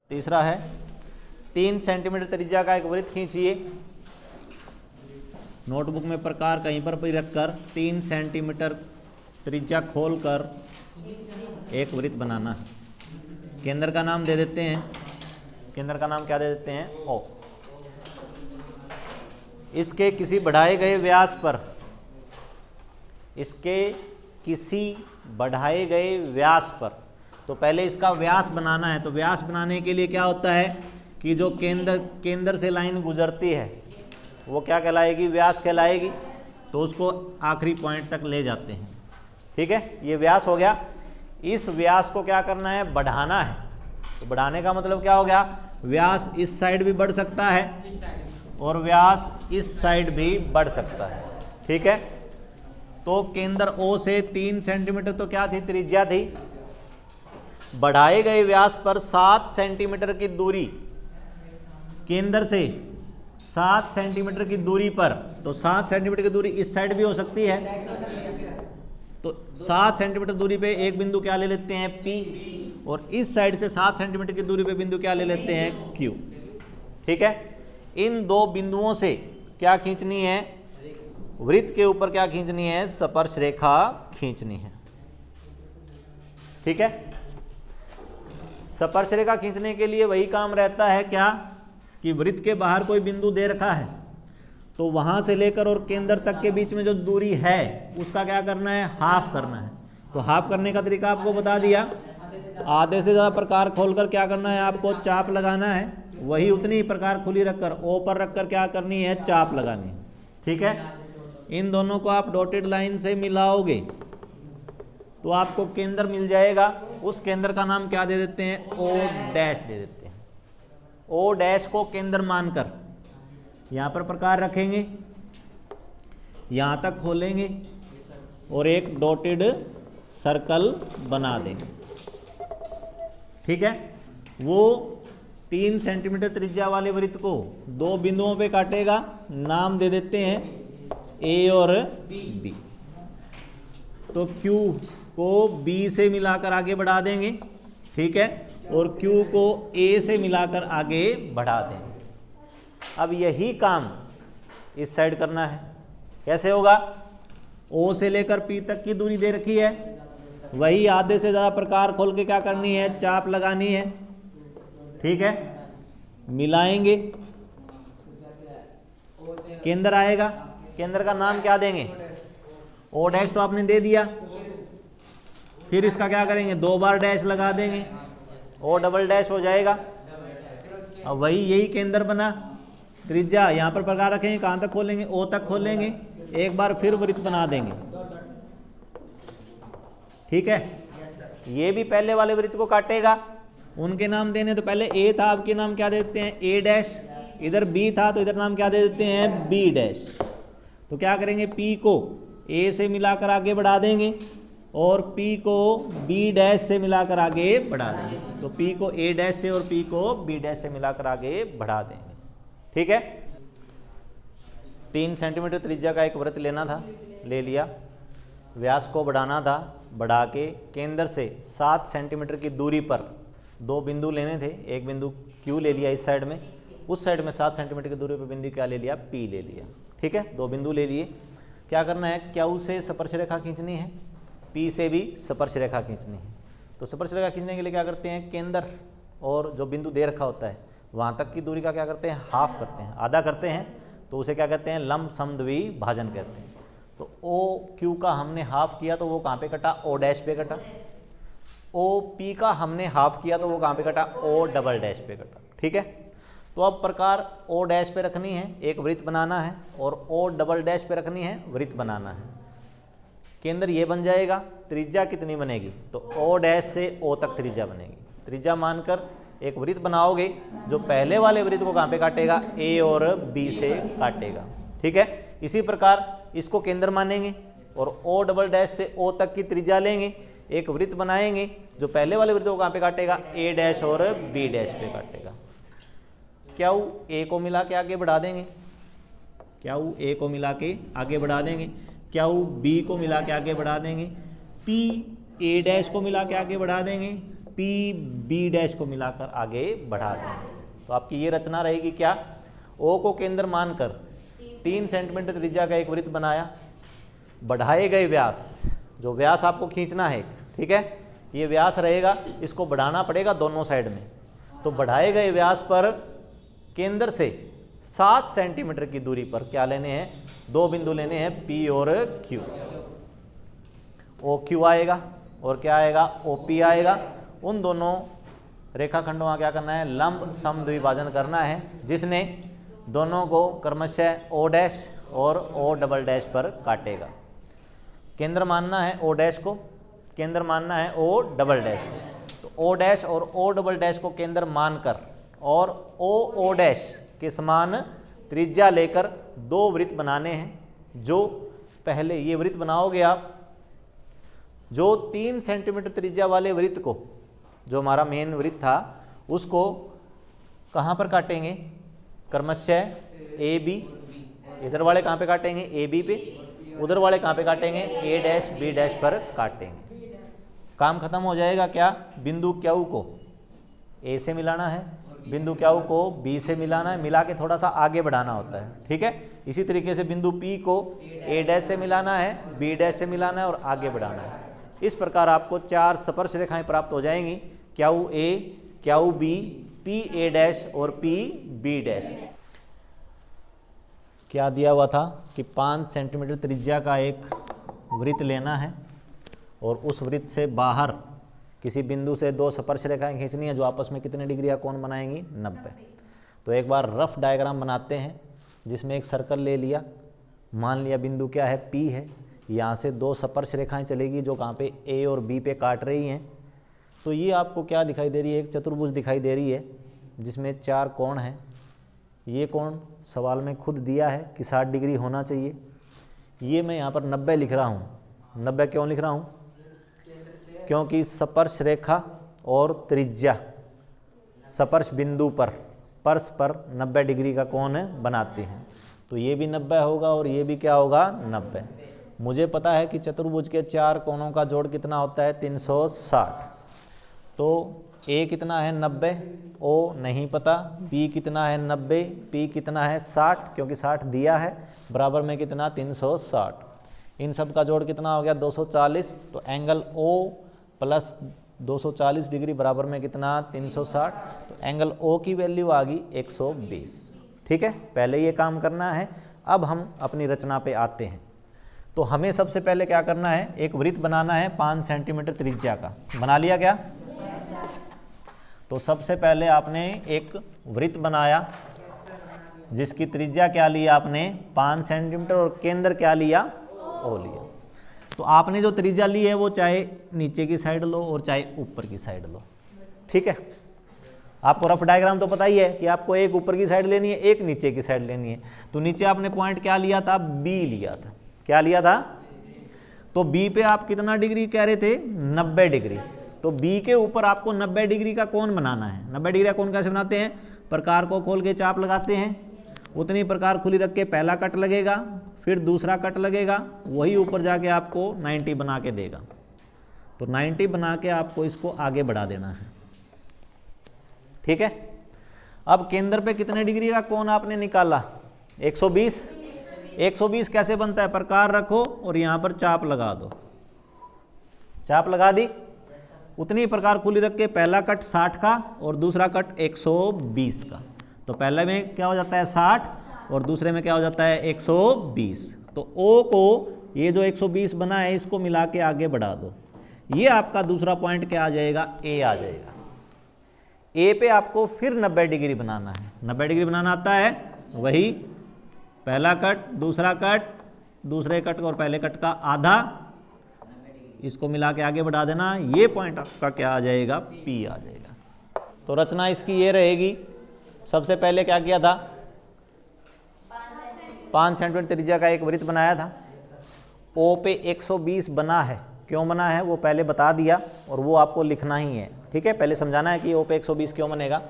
तीसरा है 3 सेंटीमीटर त्रिज्या का एक वृत्त खींचिए। नोटबुक में प्रकार कहीं पर भी रखकर 3 सेंटीमीटर त्रिज्या खोलकर एक वृत्त बनाना है। केंद्र का नाम दे देते हैं, केंद्र का नाम क्या दे देते हैं? ओ। इसके किसी बढ़ाए गए व्यास पर, इसके किसी बढ़ाए गए व्यास पर, तो पहले इसका व्यास बनाना है। तो व्यास बनाने के लिए क्या होता है कि जो केंद्र से लाइन गुजरती है वो क्या कहलाएगी? व्यास कहलाएगी। तो उसको आखिरी पॉइंट तक ले जाते हैं। ठीक है, ये व्यास हो गया। इस व्यास को क्या करना है? बढ़ाना है। तो बढ़ाने का मतलब क्या हो गया? व्यास इस साइड भी बढ़ सकता है और व्यास इस साइड भी बढ़ सकता है। ठीक है, तो केंद्र O से 3 सेंटीमीटर तो क्या थी? त्रिज्या थी। बढ़ाए गए व्यास पर 7 सेंटीमीटर की दूरी, केंद्र से 7 सेंटीमीटर की दूरी पर, तो 7 सेंटीमीटर की दूरी इस साइड भी हो सकती है। तो 7 सेंटीमीटर दूरी पे एक बिंदु क्या ले लेते हैं? P, और इस साइड से 7 सेंटीमीटर की दूरी पे बिंदु क्या ले लेते हैं? Q। ठीक है, इन दो बिंदुओं से क्या खींचनी है? वृत्त के ऊपर क्या खींचनी है? स्पर्श रेखा खींचनी है। ठीक है, स्पर्श रेखा खींचने के लिए वही काम रहता है क्या कि वृत्त के बाहर कोई बिंदु दे रखा है तो वहां से लेकर और केंद्र तक के बीच में जो दूरी है उसका क्या करना है? हाफ करना है। तो हाफ करने का तरीका आपको बता दिया। आधे से ज़्यादा प्रकार खोलकर क्या करना है? आपको चाप लगाना है। वही उतनी ही प्रकार खुली रखकर O पर रखकर क्या करनी है? चाप लगानी है। ठीक है, इन दोनों को आप डॉटेड लाइन से मिलाओगे तो आपको केंद्र मिल जाएगा। उस केंद्र का नाम क्या दे देते हैं? O डैश दे देते हैं। O डैश को केंद्र मानकर यहाँ पर प्रकार रखेंगे, यहाँ तक खोलेंगे और एक डॉटेड सर्कल बना देंगे। ठीक है, वो 3 सेंटीमीटर त्रिज्या वाले वृत्त को 2 बिंदुओं पे काटेगा। नाम दे देते हैं A और B। तो Q को B से मिलाकर आगे बढ़ा देंगे। ठीक है, और Q को A से मिलाकर आगे बढ़ा देंगे। अब यही काम इस साइड करना है। कैसे होगा? O से लेकर P तक की दूरी दे रखी है, वही आधे से ज़्यादा प्रकार खोल के क्या करनी है? चाप लगानी है। ठीक है, मिलाएंगे, केंद्र आएगा। केंद्र का नाम क्या देंगे? O डैश तो आपने दे दिया। फिर इसका क्या करेंगे? 2 बार डैश लगा देंगे, O डबल डैश हो जाएगा। अब वही यही केंद्र बना। त्रिज्या यहाँ पर प्रकार रखेंगे, कहाँ तक खोलेंगे? O तक खोलेंगे, एक बार फिर वृत्त बना देंगे। ठीक है, ये भी पहले वाले वृत्त को काटेगा। उनके नाम देने तो पहले A था, आपके नाम क्या देते हैं? A dash. इधर B था तो इधर नाम क्या दे देते हैं? B dash. तो क्या करेंगे? P को A से मिलाकर आगे बढ़ा देंगे और P को B डैश से मिलाकर आगे बढ़ा देंगे। तो P को A डैश से और P को B डैश से मिलाकर आगे बढ़ा देंगे। ठीक है, 3 सेंटीमीटर त्रिज्या का एक वृत्त लेना था, ले लिया। व्यास को बढ़ाना था, बढ़ा के केंद्र से 7 सेंटीमीटर की दूरी पर 2 बिंदु लेने थे। एक बिंदु Q ले लिया इस साइड में, उस साइड में 7 सेंटीमीटर की दूरी पर बिंदु क्या ले लिया? P ले लिया। ठीक है, 2 बिंदु ले लिए। क्या करना है? Q से स्पर्श रेखा खींचनी है, P से भी स्पर्श रेखा खींचनी है। तो स्पर्श रेखा खींचने के लिए क्या करते हैं? केंद्र और जो बिंदु दे रखा होता है वहाँ तक की दूरी का क्या करते हैं? हाफ करते हैं, आधा करते हैं। तो उसे क्या कहते हैं? लंब समद्वि भाजन कहते हैं। तो O Q का हमने हाफ किया तो वो कहाँ पे कटा? O डैश पे कटा। O P का हमने हाफ किया तो वो कहाँ पे कटा? O डबल डैश पे कटा। ठीक है, तो अब प्रकार O डैश पे रखनी है, एक वृत्त बनाना है, और O डबल डैश पे रखनी है, वृत्त बनाना है। केंद्र ये बन जाएगा। त्रिज्या कितनी बनेगी? तो O डैश से O तक त्रिज्या बनेगी। त्रिज्या मानकर एक वृत्त बनाओगे जो पहले वाले वृत्त को कहाँ पे काटेगा? A और B से काटेगा। ठीक है, इसी प्रकार इसको केंद्र मानेंगे और O डबल डैश से O तक की त्रिज्या लेंगे, एक वृत्त बनाएंगे जो पहले वाले वृत्त को कहाँ पे काटेगा? A डैश और B डैश पे काटेगा। क्या A को मिला के आगे बढ़ा देंगे, क्या A को मिला के आगे बढ़ा देंगे, क्या B को मिला के आगे बढ़ा देंगे, P A डैश को मिला के आगे बढ़ा देंगे, पी बी डैश को मिलाकर आगे बढ़ा दें। तो आपकी ये रचना रहेगी क्या, ओ को केंद्र मानकर 3 सेंटीमीटर त्रिज्या का एक वृत्त बनाया, बढ़ाए गए व्यास, जो व्यास आपको खींचना है, ठीक है, ये व्यास रहेगा, इसको बढ़ाना पड़ेगा दोनों साइड में। तो बढ़ाए गए व्यास पर केंद्र से 7 सेंटीमीटर की दूरी पर क्या लेने हैं, 2 बिंदु लेने हैं, P और Q। OQ आएगा और क्या आएगा, OP आएगा। उन दोनों रेखाखंडों का क्या करना है, लंब सम द्विभाजन करना है, जिसने दोनों को क्रमशः O डैश और O डबल डैश पर काटेगा। केंद्र मानना है O डैश को, केंद्र मानना है O डबल डैश। तो O डैश और O डबल डैश को केंद्र मानकर और O डैश के समान त्रिज्या लेकर 2 वृत्त बनाने हैं। जो पहले ये वृत्त बनाओगे आप, जो 3 सेंटीमीटर त्रिज्या वाले वृत्त को, जो हमारा मेन वृत्त था, उसको कहाँ पर काटेंगे, क्रमशः ए बी, इधर वाले कहाँ पे काटेंगे, ए बी पे, उधर वाले कहाँ पे काटेंगे, ए डैश बी डैश पर काटेंगे। काम खत्म हो जाएगा। क्या, बिंदु क्यू को ए से मिलाना है, बिंदु क्यू को बी से मिलाना है, मिला के थोड़ा सा आगे बढ़ाना होता है, ठीक है। इसी तरीके से बिंदु पी को ए डैश से मिलाना है, बी डैश से मिलाना है और आगे बढ़ाना है। इस प्रकार आपको 4 स्पर्श रेखाएं प्राप्त हो जाएंगी, Q A, Q B, P A dash और पी बी डैश। क्या दिया हुआ था कि 5 सेंटीमीटर त्रिज्या का एक वृत्त लेना है और उस वृत्त से बाहर किसी बिंदु से 2 स्पर्श रेखाएं खींचनी है, जो आपस में कितने डिग्री का कोण बनाएंगी, 90। तो एक बार रफ डायग्राम बनाते हैं, जिसमें एक सर्कल ले लिया, मान लिया बिंदु क्या है, P है, यहाँ से 2 स्पर्श रेखाएं चलेगी जो कहाँ पे A और B पे काट रही हैं। तो ये आपको क्या दिखाई दे रही है, एक चतुर्भुज दिखाई दे रही है, जिसमें 4 कोण हैं। ये कोण सवाल में खुद दिया है कि 60 डिग्री होना चाहिए। ये मैं यहाँ पर 90 लिख रहा हूँ। 90 क्यों लिख रहा हूँ, क्योंकि स्पर्श रेखा और त्रिज्या स्पर्श बिंदु पर परस्पर 90 डिग्री का कोण बनाती हैं। तो ये भी 90 होगा और ये भी क्या होगा, 90। मुझे पता है कि चतुर्भुज के 4 कोणों का जोड़ कितना होता है, 360। तो A कितना है, 90, O नहीं पता, B कितना है, 90, P कितना है, 60, क्योंकि 60 दिया है, बराबर में कितना, 360। इन सब का जोड़ कितना हो गया, 240। तो एंगल O प्लस 240 डिग्री बराबर में कितना, 360। तो एंगल O की वैल्यू आ गई 120। ठीक है, पहले ये काम करना है। अब हम अपनी रचना पे आते हैं। तो हमें सबसे पहले क्या करना है, एक वृत्त बनाना है 5 सेंटीमीटर त्रिज्या का। बना लिया क्या? तो सबसे पहले आपने एक वृत्त बनाया जिसकी त्रिज्या क्या ली आपने, 5 सेंटीमीटर, और केंद्र क्या लिया, O लिया। तो आपने जो त्रिज्या ली है वो चाहे नीचे की साइड लो और चाहे ऊपर की साइड लो। ठीक है, आपको रफ डायग्राम तो पता ही है कि आपको एक ऊपर की साइड लेनी है, एक नीचे की साइड लेनी है। तो नीचे आपने पॉइंट क्या लिया था, B लिया था। क्या लिया था? तो B पे आप कितना डिग्री कह रहे थे, 90 डिग्री। तो B के ऊपर आपको 90 डिग्री का कोण बनाना है। 90 डिग्री का कोण कैसे बनाते हैं, प्रकार को खोल के चाप लगाते हैं, उतनी प्रकार खुली रख के पहला कट लगेगा, फिर दूसरा कट लगेगा, वही ऊपर जाके आपको 90 बना के देगा। तो 90 बना के आपको इसको आगे बढ़ा देना है। ठीक है, अब केंद्र पे कितने डिग्री का कोण आपने निकाला, 120। 120 कैसे बनता है, प्रकार रखो और यहां पर चाप लगा दो। चाप लगा दी, उतनी प्रकार खुली रख के पहला कट 60 का और दूसरा कट 120 का। तो पहले में क्या हो जाता है 60 और दूसरे में क्या हो जाता है 120। तो O को ये जो 120 बना है इसको मिला के आगे बढ़ा दो। ये आपका दूसरा पॉइंट क्या आ जाएगा, A आ जाएगा। A पे आपको फिर 90 डिग्री बनाना है। 90 डिग्री बनाना आता है, वही पहला कट, दूसरा कट, दूसरे कट और पहले कट का आधा, इसको मिला के आगे बढ़ा देना। ये पॉइंट आपका क्या आ जाएगा, P आ जाएगा। तो रचना इसकी ये रहेगी। सबसे पहले क्या किया था, 5 सेंटीमीटर त्रिज्या का एक वृत्त बनाया था। O पे 120 बना है, क्यों बना है वो पहले बता दिया और वो आपको लिखना ही है। ठीक है, पहले समझाना है कि O पे 120 क्यों बनेगा।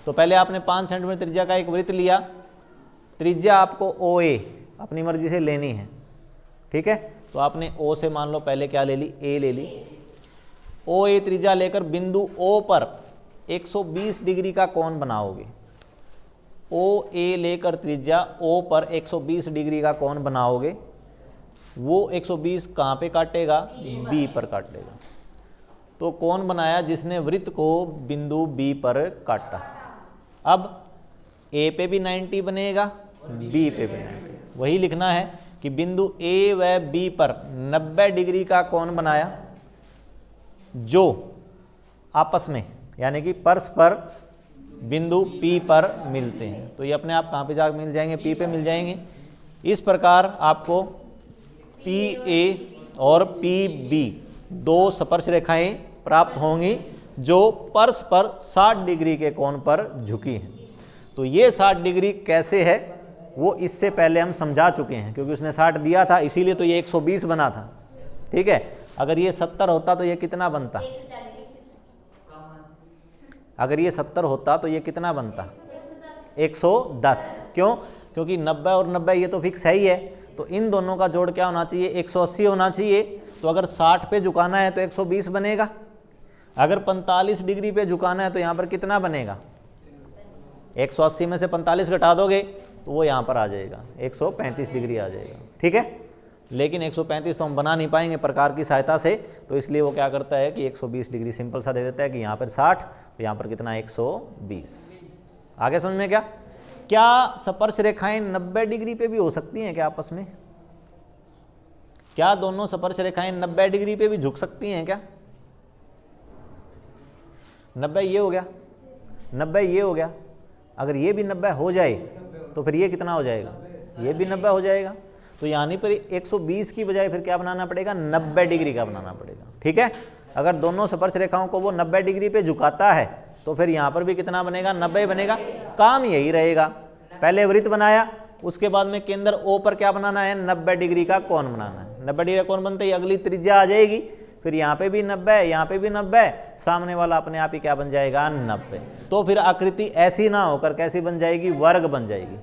तो पहले आपने 5 सेंटीमीटर त्रिज्या का एक वृत्त लिया, त्रिज्या आपको OA अपनी मर्जी से लेनी है। ठीक है, तो आपने O से मान लो पहले क्या ले ली, A ले ली। ओ ए त्रिज्या लेकर बिंदु ओ पर 120 डिग्री का कोण बनाओगे। ओ ए लेकर त्रिज्या ओ पर 120 डिग्री का कोण बनाओगे। वो 120 कहाँ पे काटेगा? बी पर काटेगा। तो कौन बनाया? जिसने वृत्त को बिंदु बी पर काटा। अब ए पे भी 90 बनेगा, बी पे भी 90। वही लिखना है कि बिंदु ए व बी पर 90 डिग्री का कोण बनाया, जो आपस में यानी कि परस्पर बिंदु पी पर मिलते हैं। तो ये अपने आप कहाँ पे जाकर मिल जाएंगे? पी पे मिल जाएंगे। इस प्रकार आपको पी ए और पी बी दो स्पर्श रेखाएं प्राप्त होंगी जो परस्पर 60 डिग्री के कोण पर झुकी हैं। तो ये 60 डिग्री कैसे है वो इससे पहले हम समझा चुके हैं, क्योंकि उसने 60 दिया था, इसीलिए तो ये 120 बना था। ठीक है, अगर ये 70 होता तो ये कितना बनता? अगर ये 70 होता तो ये कितना बनता? 110। क्यों? क्योंकि 90 और 90 ये तो फिक्स है ही है, तो इन दोनों का जोड़ क्या होना चाहिए? 180 होना चाहिए। तो अगर 60 पे झुकाना है तो 120 बनेगा, अगर 45 डिग्री पे झुकाना है तो यहाँ पर कितना बनेगा? 180 में से 45 घटा दोगे तो वो यहाँ पर आ जाएगा, 135 डिग्री आ जाएगा। ठीक है, लेकिन 135 तो हम बना नहीं पाएंगे प्रकार की सहायता से, तो इसलिए वो क्या करता है कि 120 डिग्री सिंपल सा दे देता है कि यहाँ पर 60, तो यहाँ पर कितना? 120। आगे समझ में? क्या स्पर्श रेखाएं 90 डिग्री पे भी हो सकती हैं क्या आपस में? क्या दोनों स्पर्श रेखाएं 90 डिग्री पे भी झुक सकती हैं क्या? 90 ये हो गया, 90 ये हो गया, अगर ये भी 90 हो जाए तो फिर ये कितना हो जाएगा? ये भी 90 हो जाएगा। तो यानी पर 120 की बजाय फिर क्या बनाना पड़ेगा? 90 डिग्री का बनाना पड़ेगा। ठीक है, अगर दोनों स्पर्श रेखाओं को वो 90 डिग्री पे झुकाता है तो फिर यहाँ पर भी कितना बनेगा? 90 बनेगा। काम यही रहेगा, पहले वृत्त बनाया, उसके बाद में केंद्र ओ पर क्या बनाना है? 90 डिग्री का कोण बनाना है। 90 डिग्री का कोण बनते ही अगली त्रिज्या आ जाएगी, फिर यहाँ पे भी 90, यहाँ पे भी 90, सामने वाला अपने आप ही क्या बन जाएगा? 90। तो फिर आकृति ऐसी ना होकर कैसी बन जाएगी? वर्ग बन जाएगी।